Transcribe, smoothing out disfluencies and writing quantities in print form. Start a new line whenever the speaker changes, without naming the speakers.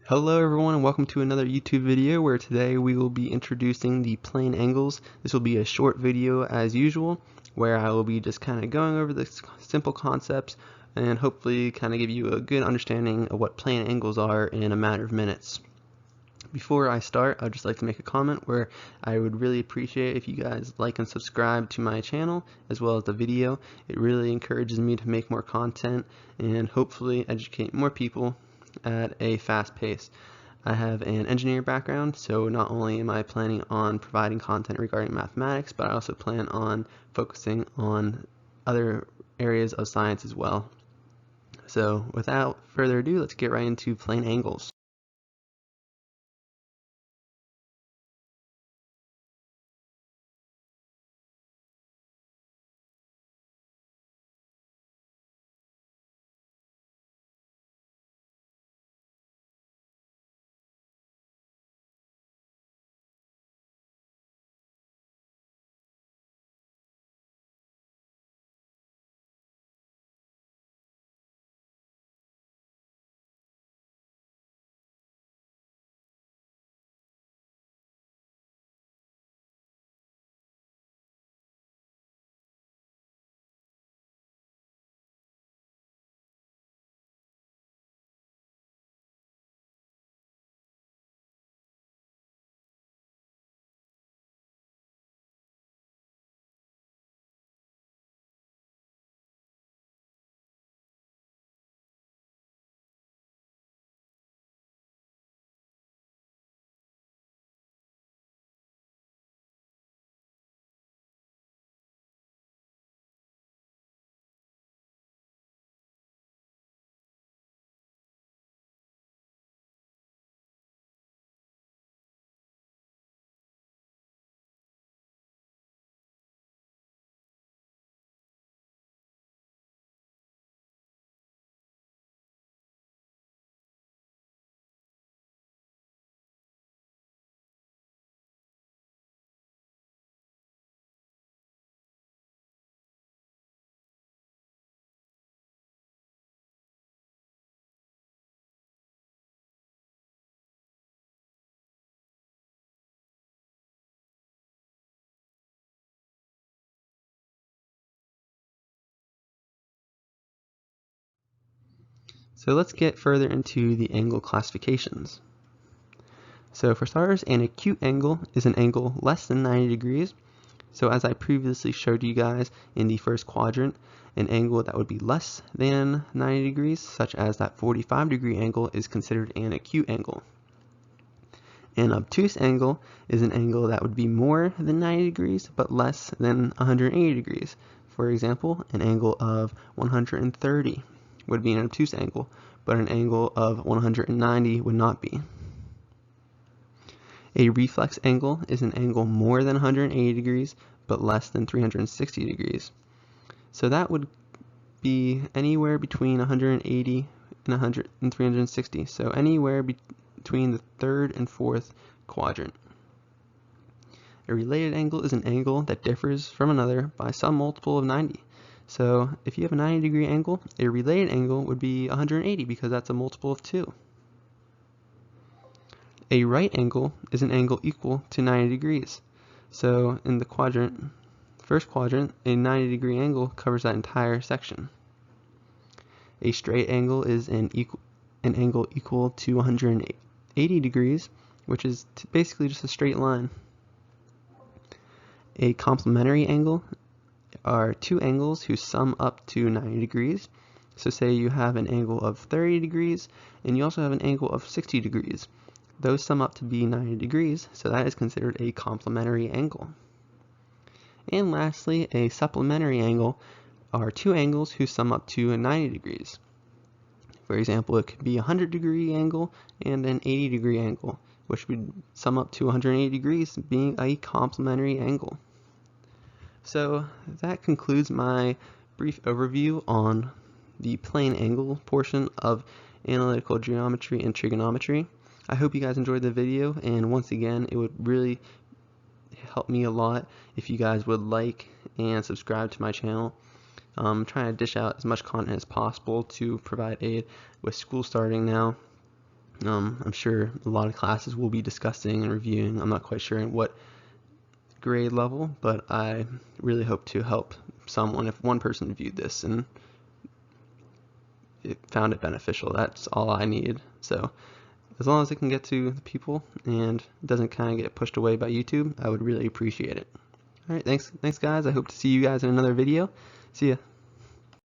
Hello everyone and welcome to another YouTube video where today we will be introducing the plane angles. This will be a short video as usual where I will be just kind of going over the simple concepts and hopefully kind of give you a good understanding of what plane angles are in a matter of minutes. Before I start, I'd just like to make a comment where I would really appreciate if you guys like and subscribe to my channel as well as the video. It really encourages me to make more content and hopefully educate more people at a fast pace. I have an engineering background, so not only am I planning on providing content regarding mathematics, but I also plan on focusing on other areas of science as well. So without further ado, let's get right into plane angles. So let's get further into the angle classifications. So for starters, an acute angle is an angle less than 90 degrees. So as I previously showed you guys in the first quadrant, an angle that would be less than 90 degrees, such as that 45-degree angle, is considered an acute angle. An obtuse angle is an angle that would be more than 90 degrees, but less than 180 degrees. For example, an angle of 130 would be an obtuse angle, but an angle of 190 would not be. A reflex angle is an angle more than 180 degrees, but less than 360 degrees. So that would be anywhere between 180 and 360. So anywhere between the third and fourth quadrant. A related angle is an angle that differs from another by some multiple of 90. So if you have a 90-degree angle, a related angle would be 180 because that's a multiple of 2. A right angle is an angle equal to 90 degrees. So in the first quadrant, a 90-degree angle covers that entire section. A straight angle is an angle equal to 180 degrees, which is basically just a straight line. A complementary angle are two angles whose sum up to 90 degrees. So say you have an angle of 30 degrees and you also have an angle of 60 degrees. Those sum up to be 90 degrees, so that is considered a complementary angle. And lastly, a supplementary angle are two angles whose sum up to 90 degrees. For example, it could be a 100-degree angle and an 80-degree angle, which would sum up to 180 degrees, being a complementary angle. So that concludes my brief overview on the plane angle portion of analytical geometry and trigonometry. I hope you guys enjoyed the video, and once again, it would really help me a lot if you guys would like and subscribe to my channel. I'm trying to dish out as much content as possible to provide aid with school starting now. I'm sure a lot of classes will be discussing and reviewing. I'm not quite sure in what grade level, but I really hope to help someone. If one person viewed this and it found it beneficial, that's all I need. So as long as it can get to the people and doesn't kind of get pushed away by YouTube, I would really appreciate it. All right, thanks guys. I hope to see you guys in another video. See ya.